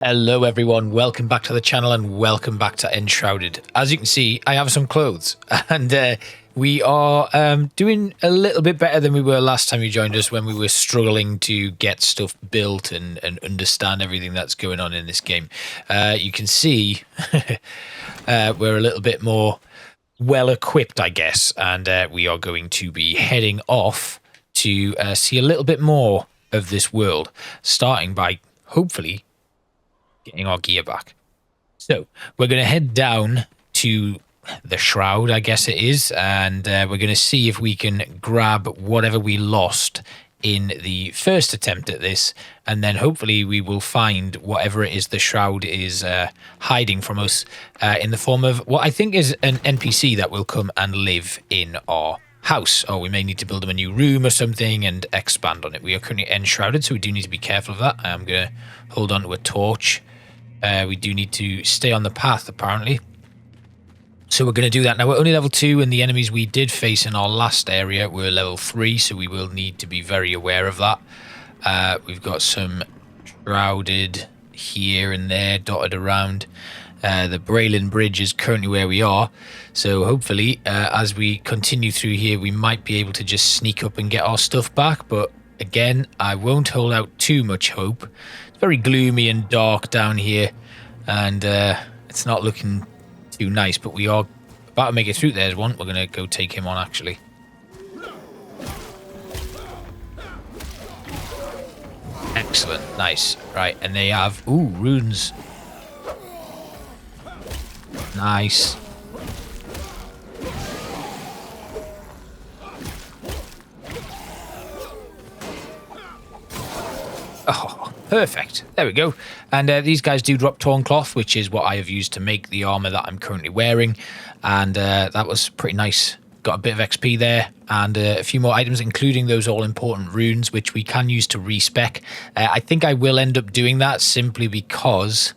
Hello everyone, welcome back to the channel and welcome back to Enshrouded. As you can see, I have some clothes and we are doing a little bit better than we were last time you joined us when we were struggling to get stuff built and understand everything that's going on in this game. You can see we're a little bit more well equipped, I guess, and we are going to be heading off to see a little bit more of this world, starting by hopefully getting our gear back. So we're going to head down to the Shroud, I guess it is, and we're going to see if we can grab whatever we lost in the first attempt at this, and then hopefully we will find whatever it is the Shroud is hiding from us in the form of what I think is an NPC that will come and live in our house, or we may need to build them a new room or something and expand on it. We are currently enshrouded, so we do need to be careful of that. I'm going to hold on to a torch. We do need to stay on the path, apparently. So we're going to do that. Now, we're only level 2, and the enemies we did face in our last area were level 3, so we will need to be very aware of that. We've got some shrouded here and there, dotted around. The Braylon Bridge is currently where we are, so hopefully, as we continue through here, we might be able to just sneak up and get our stuff back, but again, I won't hold out too much hope. Very gloomy and dark down here, and it's not looking too nice, but we are about to make it through. There's one. We're going to go take him on, actually. Excellent. Nice. Right, and they have... Ooh, runes. Nice. Oh, perfect. There we go. And these guys do drop torn cloth, which is what I have used to make the armor that I'm currently wearing. And that was pretty nice. Got a bit of XP there and a few more items, including those all-important runes, which we can use to respec. I think I will end up doing that simply because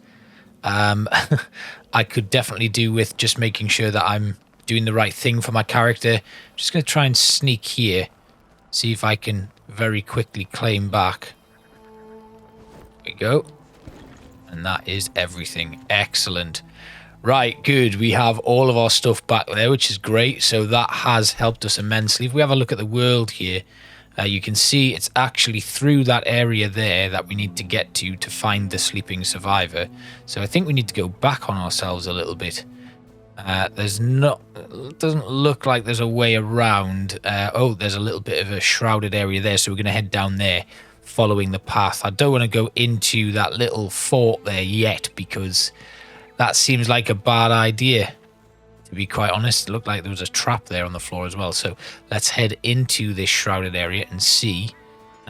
I could definitely do with just making sure that I'm doing the right thing for my character. Just going to try and sneak here, see if I can very quickly claim back. There we go. And that is everything. Excellent. Right, good. We have all of our stuff back there, which is great. So that has helped us immensely. If we have a look at the world here, you can see it's actually through that area there that we need to get to find the sleeping survivor. So I think we need to go back on ourselves a little bit. There's not... It doesn't look like there's a way around. Oh, there's a little bit of a shrouded area there, so we're going to head down there, following the path. I don't want to go into that little fort there yet because that seems like a bad idea, to be quite honest. It looked like there was a trap there on the floor as well, so let's head into this shrouded area and see.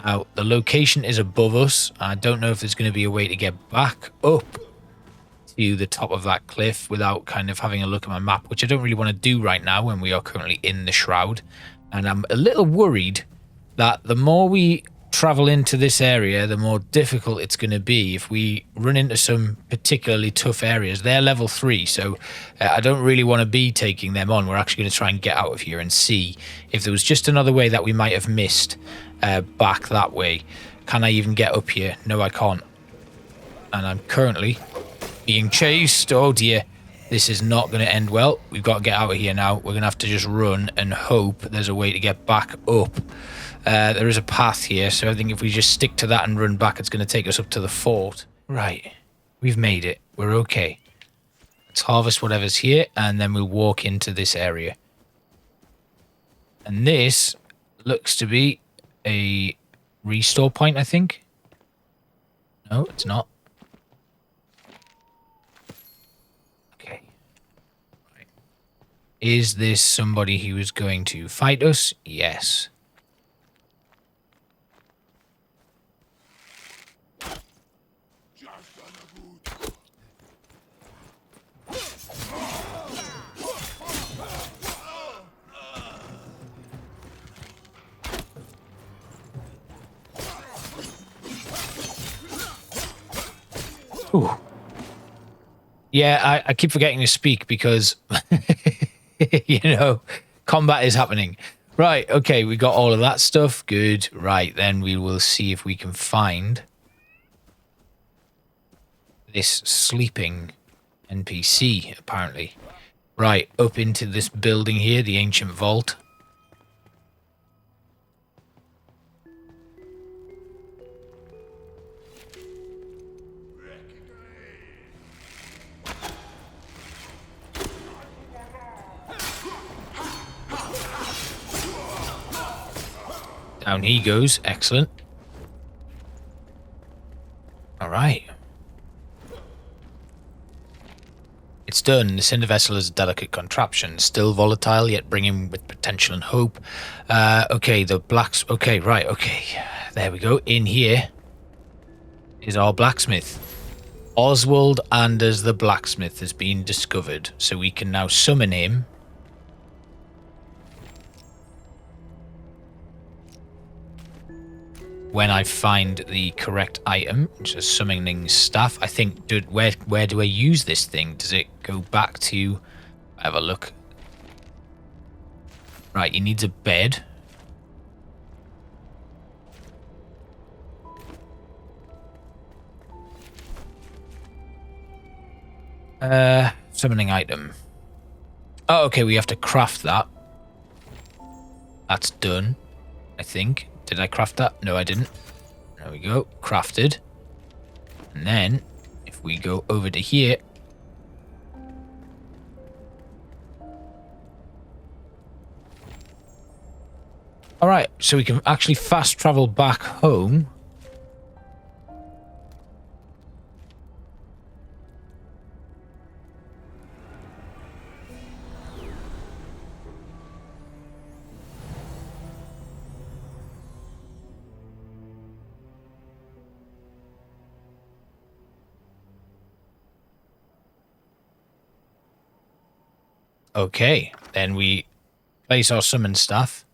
Now, the location is above us. I don't know if there's going to be a way to get back up to the top of that cliff without kind of having a look at my map, which I don't really want to do right now when we are currently in the shroud. And I'm a little worried that the more we travel into this area, the more difficult it's going to be if we run into some particularly tough areas. They're level 3, so I don't really want to be taking them on. We're actually going to try and get out of here and see if there was just another way that we might have missed back that way. Can I even get up here? No, I can't. And I'm currently being chased. Oh dear, this is not going to end well. We've got to get out of here now. We're going to have to just run and hope there's a way to get back up. There is a path here, so I think if we just stick to that and run back, it's going to take us up to the fort. Right, we've made it. We're okay. Let's harvest whatever's here, and then we'll walk into this area. And this looks to be a restore point, I think. No, it's not. Okay. Right. Is this somebody who is going to fight us? Yes. Ooh. Yeah, I keep forgetting to speak because, you know, combat is happening. Right, okay, we got all of that stuff. Good. Right, then we will see if we can find this sleeping NPC, apparently. Right, up into this building here, the ancient vault. Down he goes. Excellent. All right. It's done. The cinder vessel is a delicate contraption, still volatile, yet brimming with potential and hope. Okay, the blacks. Okay, right. Okay, there we go. In here is our blacksmith. Oswald Anders the blacksmith has been discovered, so we can now summon him. When I find the correct item, which is summoning staff. I think, where do I use this thing? Does it go back to... Have a look. Right, he needs a bed. Summoning item. Oh, okay, we have to craft that. That's done, I think. Did I craft that? No, I didn't. There we go. Crafted. And then, if we go over to here... Alright, so we can actually fast travel back home. Okay, then we place our summon staff.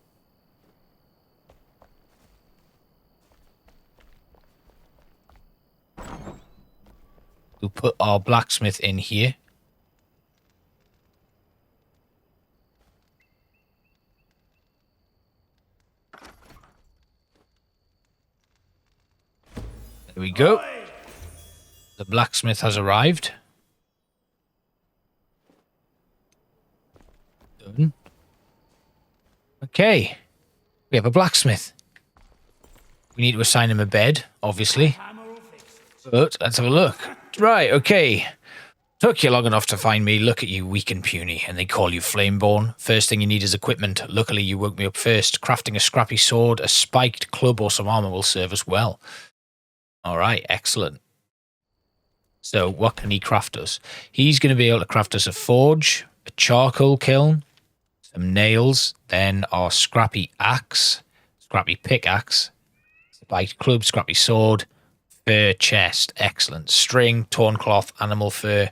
We'll put our blacksmith in here. There we go. The blacksmith has arrived. Done. Okay. We have a blacksmith. We need to assign him a bed, obviously. But let's have a look. Right, okay. Took you long enough to find me. Look at you, weak and puny, and they call you Flameborn. First thing you need is equipment. Luckily, you woke me up first. Crafting a scrappy sword, a spiked club, or some armor will serve us well. Alright, excellent. So, what can he craft us? He's going to be able to craft us a forge, a charcoal kiln, some nails, then our scrappy axe, scrappy pickaxe, spiked club, scrappy sword, fur chest, excellent. String, torn cloth, animal fur, and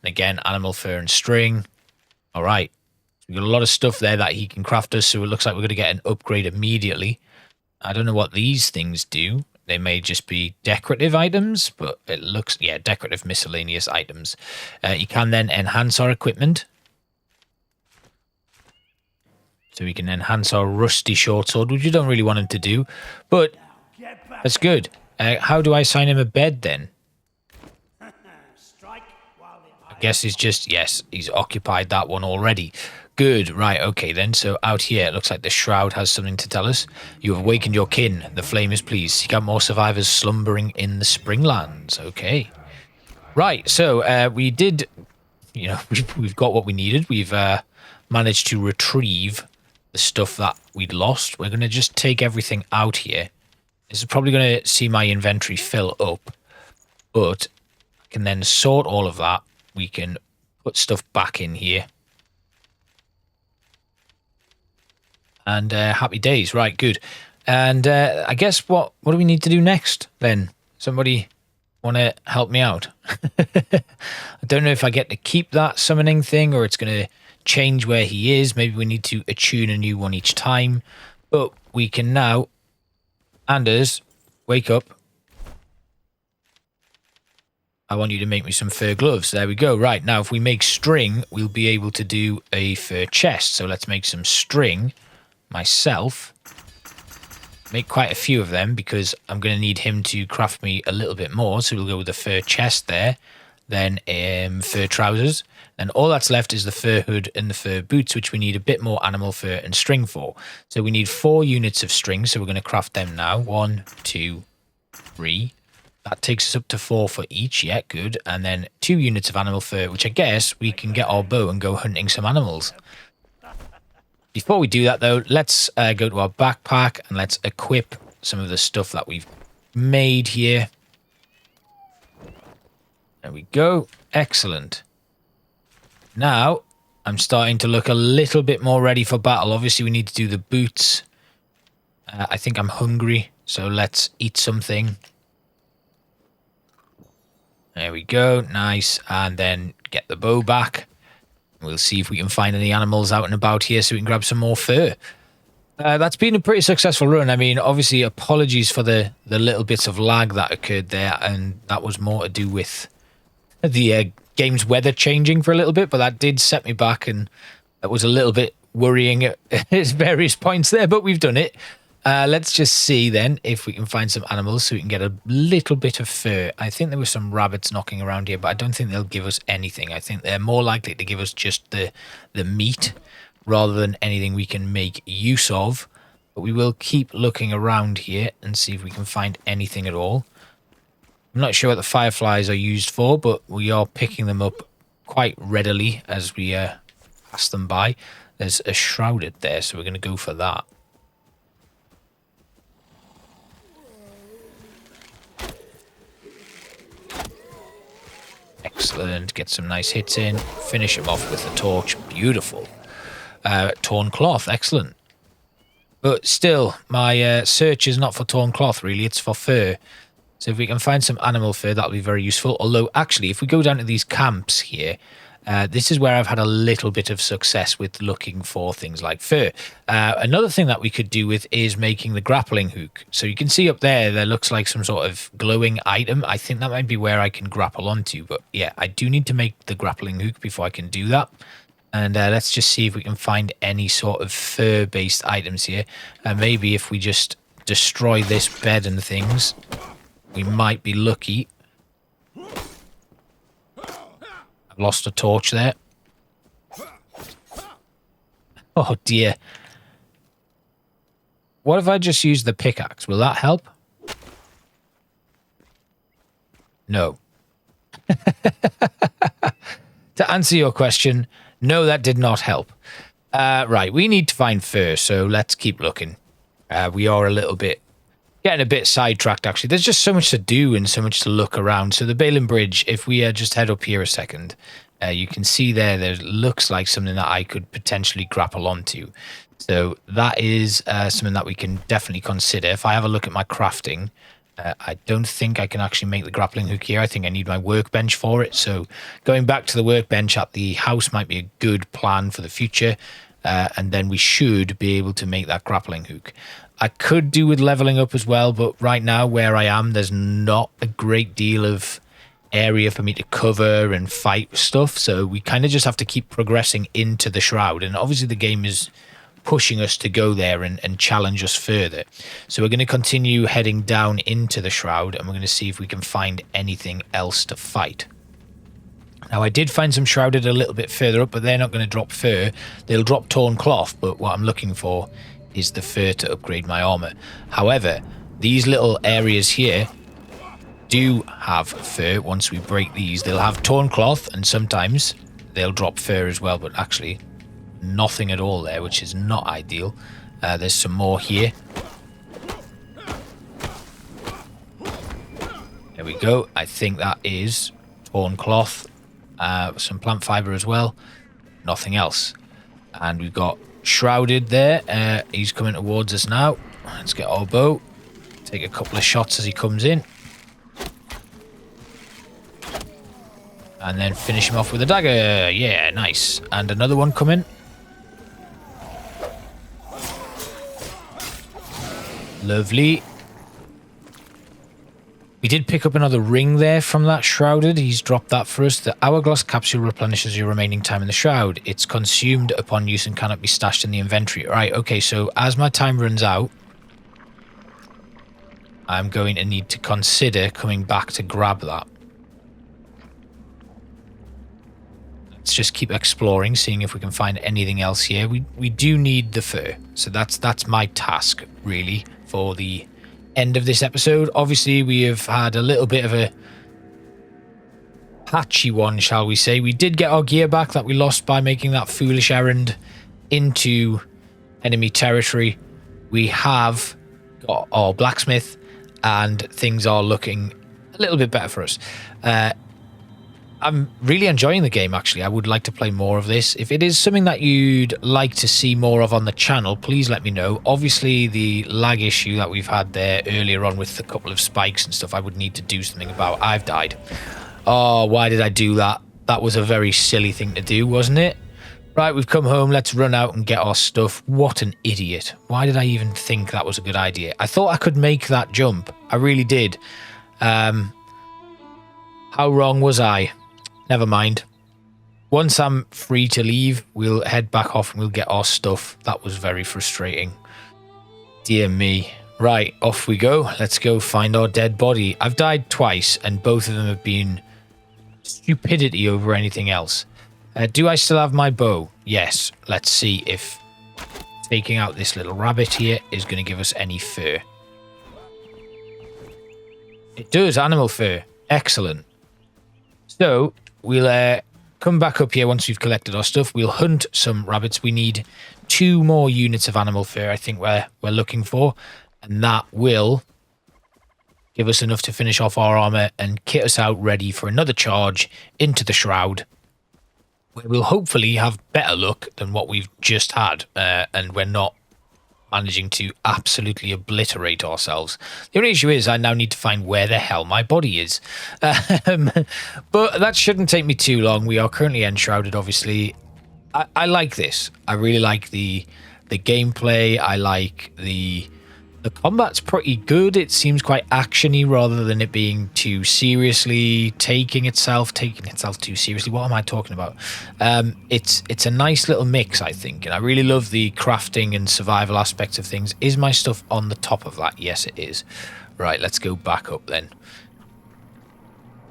again, animal fur and string. Alright, so we've got a lot of stuff there that he can craft us, so it looks like we're going to get an upgrade immediately. I don't know what these things do. They may just be decorative items, but it looks, yeah, decorative miscellaneous items. You can then enhance our equipment. So we can enhance our rusty short sword, which you don't really want him to do, but that's good. How do I assign him a bed then? I guess he's just, yes, he's occupied that one already. Good, right, okay then. So out here, it looks like the shroud has something to tell us. You have awakened your kin. The flame is pleased. Seek out more survivors slumbering in the Springlands. Okay. Right, so we did, you know, we've got what we needed. We've managed to retrieve the stuff that we'd lost. We're going to just take everything out here. This is probably going to see my inventory fill up, but I can then sort all of that. We can put stuff back in here. And happy days. Right, good. And I guess what do we need to do next then? Somebody want to help me out? I don't know if I get to keep that summoning thing or it's going to change where he is. Maybe we need to attune a new one each time. But we can now... Anders, wake up. I want you to make me some fur gloves. There we go. Right, now if we make string, we'll be able to do a fur chest. So let's make some string myself. Make quite a few of them because I'm going to need him to craft me a little bit more. So we'll go with the fur chest there. then fur trousers. And all that's left is the fur hood and the fur boots, which we need a bit more animal fur and string for. So we need 4 units of string, so we're going to craft them now. 1, 2, 3. That takes us up to 4 for each. Yeah, good. And then 2 units of animal fur, which I guess we can get our bow and go hunting some animals. Before we do that, though, let's go to our backpack and let's equip some of the stuff that we've made here. There we go. Excellent. Now, I'm starting to look a little bit more ready for battle. Obviously, we need to do the boots. I think I'm hungry, so let's eat something. There we go. Nice. And then get the bow back. We'll see if we can find any animals out and about here so we can grab some more fur. That's been a pretty successful run. I mean, obviously, apologies for the little bits of lag that occurred there, and that was more to do with the game's weather changing for a little bit, but that did set me back, and that was a little bit worrying at various points there, but we've done it. Let's just see then if we can find some animals so we can get a little bit of fur. I think there were some rabbits knocking around here, but I don't think they'll give us anything. I think they're more likely to give us just the meat rather than anything we can make use of. But we will keep looking around here and see if we can find anything at all. I'm not sure what the fireflies are used for, but we are picking them up quite readily as we pass them by. There's a shrouded there, so we're going to go for that. Excellent. Get some nice hits in. Finish him off with the torch. Beautiful. Torn cloth. Excellent. But still, my search is not for torn cloth, really. It's for fur. So if we can find some animal fur, that'll be very useful. Although, actually, if we go down to these camps here, this is where I've had a little bit of success with looking for things like fur. Another thing that we could do with is making the grappling hook. So you can see up there looks like some sort of glowing item. I think that might be where I can grapple onto. But yeah, I do need to make the grappling hook before I can do that. And let's just see if we can find any sort of fur-based items here. Maybe if we just destroy this bed and things, we might be lucky. I've lost a torch there. Oh dear. What if I just use the pickaxe? Will that help? No. To answer your question, no, that did not help. Right, we need to find fur, so let's keep looking. We are getting a bit sidetracked, actually. There's just so much to do and so much to look around. So the Balin Bridge, if we just head up here a second, you can see there looks like something that I could potentially grapple onto. So that is something that we can definitely consider. If I have a look at my crafting, I don't think I can actually make the grappling hook here. I think I need my workbench for it. So going back to the workbench at the house might be a good plan for the future. And then we should be able to make that grappling hook. I could do with leveling up as well, but right now where I am, there's not a great deal of area for me to cover and fight stuff. So we kind of just have to keep progressing into the Shroud. And obviously the game is pushing us to go there and challenge us further. So we're going to continue heading down into the Shroud, and we're going to see if we can find anything else to fight. Now, I did find some Shrouded a little bit further up, but they're not going to drop fur. They'll drop torn cloth, but what I'm looking for is the fur to upgrade my armor. However, these little areas here do have fur. Once we break these, they'll have torn cloth, and sometimes they'll drop fur as well, but actually nothing at all there, which is not ideal. There's some more here. There we go. I think that is torn cloth. Some plant fiber as well. Nothing else. And we've got Shrouded there. He's coming towards us now. Let's get our bow. Take a couple of shots as he comes in. And then finish him off with a dagger. Yeah, nice. And another one coming. Lovely. We did pick up another ring there from that Shrouded. He's dropped that for us. The hourglass capsule replenishes your remaining time in the Shroud. It's consumed upon use and cannot be stashed in the inventory. Right, okay, so as my time runs out, I'm going to need to consider coming back to grab that. let's just keep exploring, seeing if we can find anything else here. We do need the fur, so that's my task really for the end of this episode. Obviously, we have had a little bit of a patchy one, shall we say. We did get our gear back that we lost by making that foolish errand into enemy territory. We have got our blacksmith, and things are looking a little bit better for us. I'm really enjoying the game, actually. I would like to play more of this. If it is something that you'd like to see more of on the channel, please let me know. Obviously, the lag issue that we've had there earlier on with a couple of spikes and stuff, I would need to do something about. I've died. Oh, why did I do that? That was a very silly thing to do, wasn't it? Right, we've come home. Let's run out and get our stuff. What an idiot. Why did I even think that was a good idea? I thought I could make that jump. I really did. How wrong was I? Never mind. Once I'm free to leave, we'll head back off and we'll get our stuff. That was very frustrating. Dear me. Right, off we go. Let's go find our dead body. I've died twice, and both of them have been stupidity over anything else. Do I still have my bow? Yes. Let's see if taking out this little rabbit here is going to give us any fur. It does, animal fur. Excellent. So, we'll come back up here once we've collected our stuff. We'll hunt some rabbits. We need 2 more units of animal fur, I think we're looking for. And that will give us enough to finish off our armor and kit us out ready for another charge into the Shroud, where we'll hopefully have better luck than what we've just had. And we're not managing to absolutely obliterate ourselves. The only issue is I now need to find where the hell my body is. But that shouldn't take me too long. We are currently enshrouded, obviously. I like this. I really like the gameplay. I like the combat's pretty good. It seems quite actiony rather than it being too seriously taking itself too seriously. What am I talking about? It's a nice little mix, I think, and I really love the crafting and survival aspects of things. Is my stuff on the top of that? Yes, it is. Right, let's go back up then.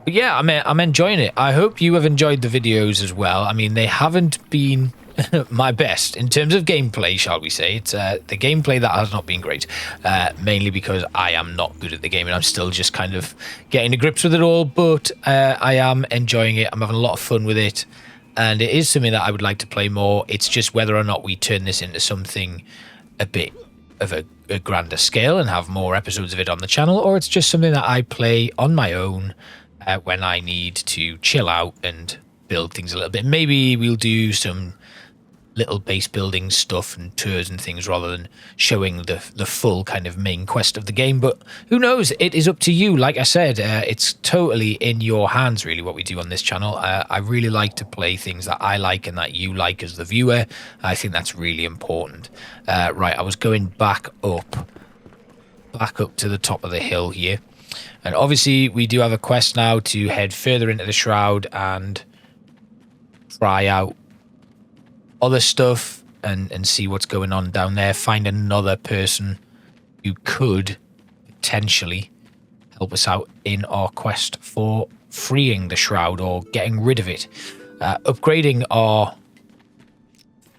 But yeah, I'm enjoying it. I hope you have enjoyed the videos as well. I mean, they haven't been my best in terms of gameplay, shall we say. It's the gameplay that has not been great, mainly because I am not good at the game and I'm still just kind of getting to grips with it all, but I am enjoying it. I'm having a lot of fun with it, and it is something that I would like to play more. It's just whether or not we turn this into something a bit of a grander scale and have more episodes of it on the channel, or it's just something that I play on my own when I need to chill out and build things a little bit. Maybe we'll do some little base building stuff and tours and things rather than showing the full kind of main quest of the game, but who knows? It is up to you. Like I said, it's totally in your hands really what we do on this channel. I really like to play things that I like and that you like as the viewer. I think that's really important. Right, I was going back up to the top of the hill here, and obviously we do have a quest now to head further into the Shroud and try out other stuff and see what's going on down there. Find another person who could potentially help us out in our quest for freeing the Shroud or getting rid of it. Upgrading our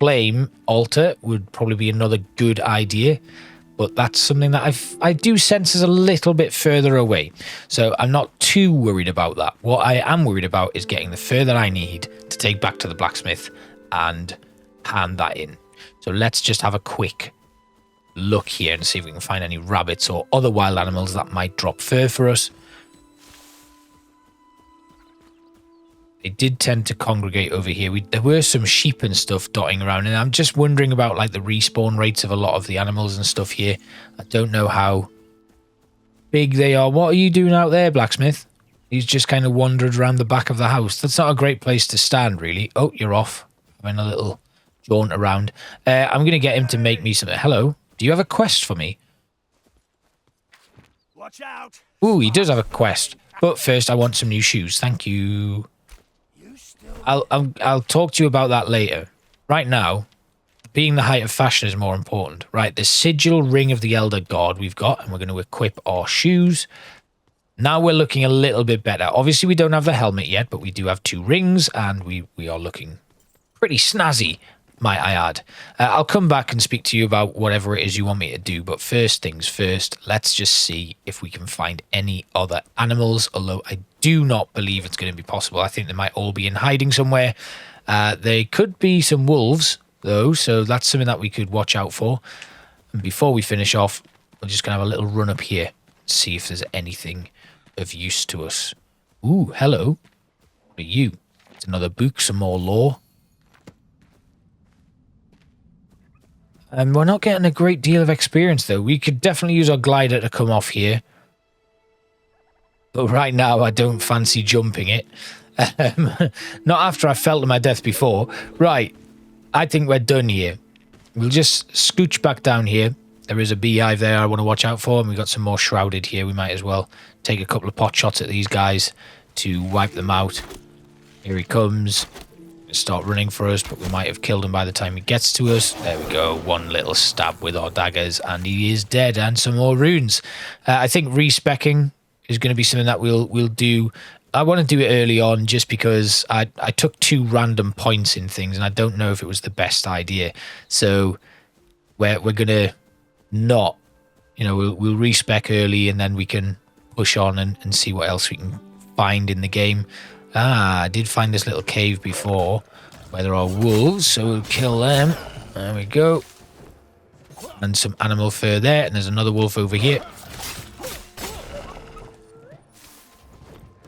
flame altar would probably be another good idea, but that's something that I do sense is a little bit further away, so I'm not too worried about that. What I am worried about is getting the fur that I need to take back to the blacksmith and hand that in. So let's just have a quick look here and see if we can find any rabbits or other wild animals that might drop fur for us. They did tend to congregate over here. There were some sheep and stuff dotting around, and I'm just wondering about like the respawn rates of a lot of the animals and stuff here. I don't know how big they are. What are you doing out there, blacksmith? He's just kind of wandered around the back of the house. That's not a great place to stand, really. Oh, you're off. Having a little jaunt around. I'm going to get him to make me something. Hello. Do you have a quest for me? Watch out. Ooh, he does have a quest. But first, I want some new shoes. Thank you. I'll talk to you about that later. Right now, being the height of fashion is more important. Right, the sigil ring of the elder god we've got, and we're going to equip our shoes. Now we're looking a little bit better. Obviously, we don't have the helmet yet, but we do have 2 rings, and we are looking pretty snazzy, might I add. I'll come back and speak to you about whatever it is you want me to do, but first things first, let's just see if we can find any other animals, although I do not believe it's going to be possible. I think they might all be in hiding somewhere. There could be some wolves, though, so that's something that we could watch out for. And before we finish off, we're just going to have a little run up here, see if there's anything of use to us. Ooh, hello. What are you? It's another book, some more lore. And we're not getting a great deal of experience, though. We could definitely use our glider to come off here. But right now, I don't fancy jumping it. Not after I fell to my death before. Right, I think we're done here. We'll just scooch back down here. There is a beehive there I want to watch out for, and we've got some more shrouded here. We might as well take a couple of pot shots at these guys to wipe them out. Here he comes. He'll start running for us, but we might have killed him by the time he gets to us. There we go. One little stab with our daggers, and he is dead, and some more runes. I think respecking is going to be something that we'll do. I want to do it early on just because I took 2 random points in things, and I don't know if it was the best idea. So we're going to not, we'll respec early, and then we can push on and see what else we can find in the game. I did find this little cave before where there are wolves, so we'll kill them. There we go. And some animal fur there, and there's another wolf over here.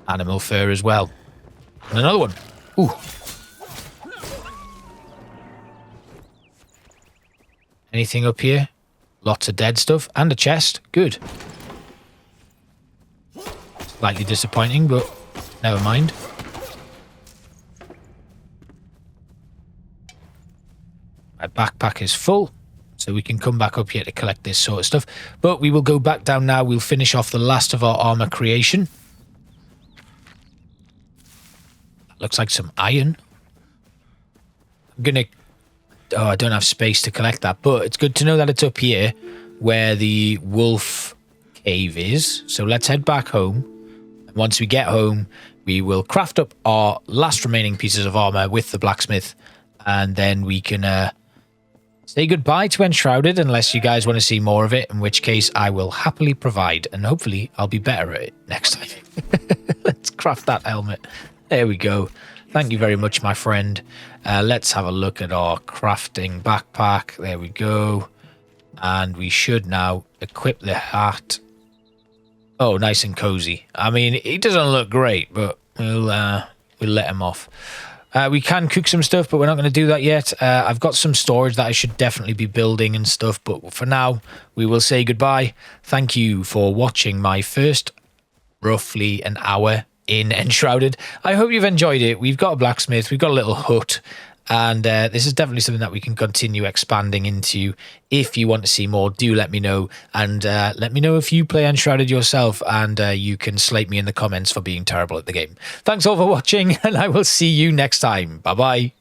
Animal fur as well. And another one. Ooh. Anything up here? Lots of dead stuff. And a chest. Good. Slightly disappointing, but never mind. My backpack is full, so we can come back up here to collect this sort of stuff. But we will go back down now. We'll finish off the last of our armor creation. Looks like some iron. I'm gonna... Oh, I don't have space to collect that, but it's good to know that it's up here where the wolf cave is. So let's head back home. And once we get home, we will craft up our last remaining pieces of armor with the blacksmith, and then we can say goodbye to Enshrouded, unless you guys want to see more of it, in which case I will happily provide, and hopefully I'll be better at it next time. Let's craft that helmet. There we go. Thank you very much, my friend. Let's have a look at our crafting backpack. There we go. And we should now equip the hat. Oh, nice and cozy. I mean, it doesn't look great, but we'll let him off. We can cook some stuff, but we're not going to do that yet. I've got some storage that I should definitely be building and stuff, but for now, we will say goodbye. Thank you for watching my first roughly an hour in Enshrouded. I hope you've enjoyed it. We've got a blacksmith, we've got a little hut, and this is definitely something that we can continue expanding into. If you want to see more, do let me know, and let me know if you play Enshrouded yourself, and you can slate me in the comments for being terrible at the game. Thanks all for watching, and I will see you next time. Bye bye.